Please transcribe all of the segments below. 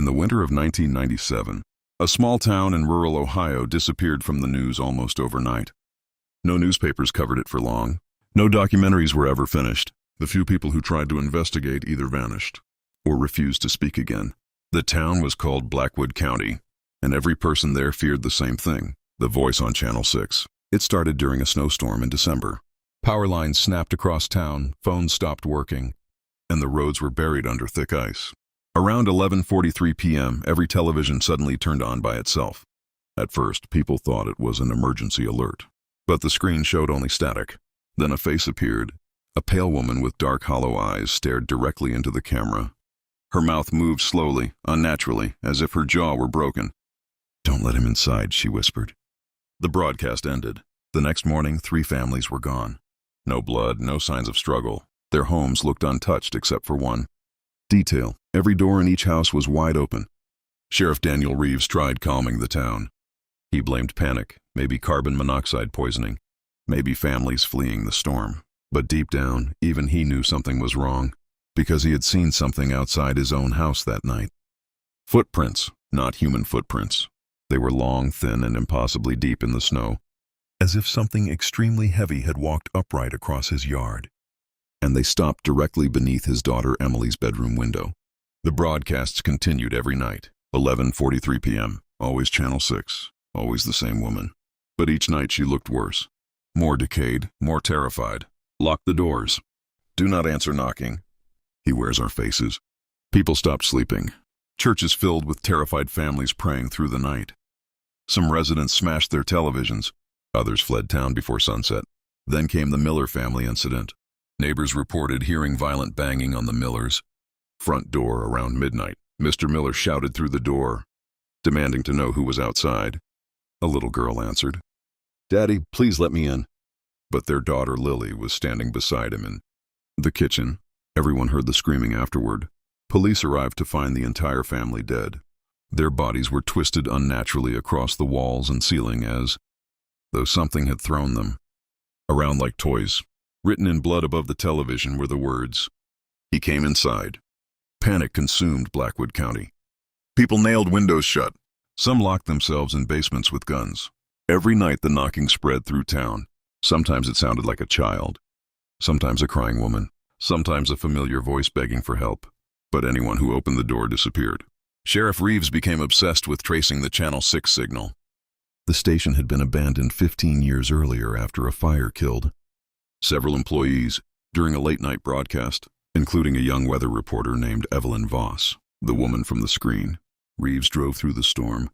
the winter of 1997, a small town in rural Ohio disappeared from the news almost overnight. No newspapers covered it for long. No documentaries were ever finished. The few people who tried to investigate either vanished or refused to speak again. The town was called Blackwood County, and every person there feared the same thing: the voice on Channel 6. It started during a snowstorm in December. Power lines snapped across town, phones stopped working, and the roads were buried under thick ice. Around 11:43 p.m., every television suddenly turned on by itself. At first, people thought it was an emergency alert, but the screen showed only static. Then a face appeared. A pale woman with dark, hollow eyes stared directly into the camera. Her mouth moved slowly, unnaturally, as if her jaw were broken. "Don't let him inside," she whispered. The broadcast ended. The next morning, 3 families were gone. No blood, no signs of struggle. Their homes looked untouched except for one detail. Every door in each house was wide open. Sheriff Daniel Reeves tried calming the town. He blamed panic, maybe carbon monoxide poisoning, maybe families fleeing the storm. But deep down, even he knew something was wrong, because he had seen something outside his own house that night. Footprints, not human footprints. They were long, thin, and impossibly deep in the snow, as if something extremely heavy had walked upright across his yard. And they stopped directly beneath his daughter Emily's bedroom window. The broadcasts continued every night. 11:43 p.m., always Channel 6, always the same woman. But each night she looked worse. More decayed, more terrified. "Lock the doors. Do not answer knocking. He wears our faces." People stopped sleeping. Churches filled with terrified families praying through the night. Some residents smashed their televisions. Others fled town before sunset. Then came the Miller family incident. Neighbors reported hearing violent banging on the Millers' front door around midnight. Mr. Miller shouted through the door, demanding to know who was outside. A little girl answered, "Daddy, please let me in." But their daughter Lily was standing beside him in the kitchen. Everyone heard the screaming afterward. Police arrived to find the entire family dead. Their bodies were twisted unnaturally across the walls and ceiling as though something had thrown them around like toys. Written in blood above the television were the words, "He came inside." Panic consumed Blackwood County. People nailed windows shut. Some locked themselves in basements with guns. Every night the knocking spread through town. Sometimes it sounded like a child, sometimes a crying woman, sometimes a familiar voice begging for help. But anyone who opened the door disappeared. Sheriff Reeves became obsessed with tracing the Channel 6 signal. The station had been abandoned 15 years earlier after a fire killed several employees during a late-night broadcast, including a young weather reporter named Evelyn Voss, the woman from the screen. Reeves drove through the storm,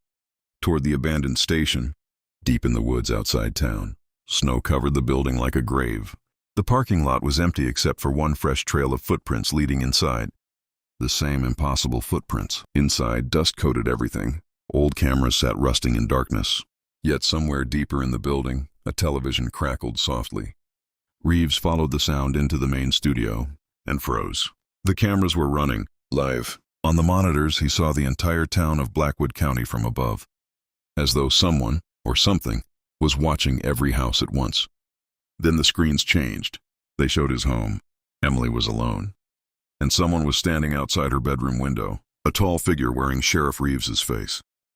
toward the abandoned station, deep in the woods outside town. Snow covered the building like a grave. The parking lot was empty except for one fresh trail of footprints leading inside. The same impossible footprints. Inside, dust coated everything. Old cameras sat rusting in darkness. Yet somewhere deeper in the building, a television crackled softly. Reeves followed the sound into the main studio and froze. The cameras were running, live. On the monitors, he saw the entire town of Blackwood County from above, as though someone, or something, was watching every house at once. Then the screens changed. They showed his home. Emily was alone, and someone was standing outside her bedroom window, a tall figure wearing Sheriff Reeves's face.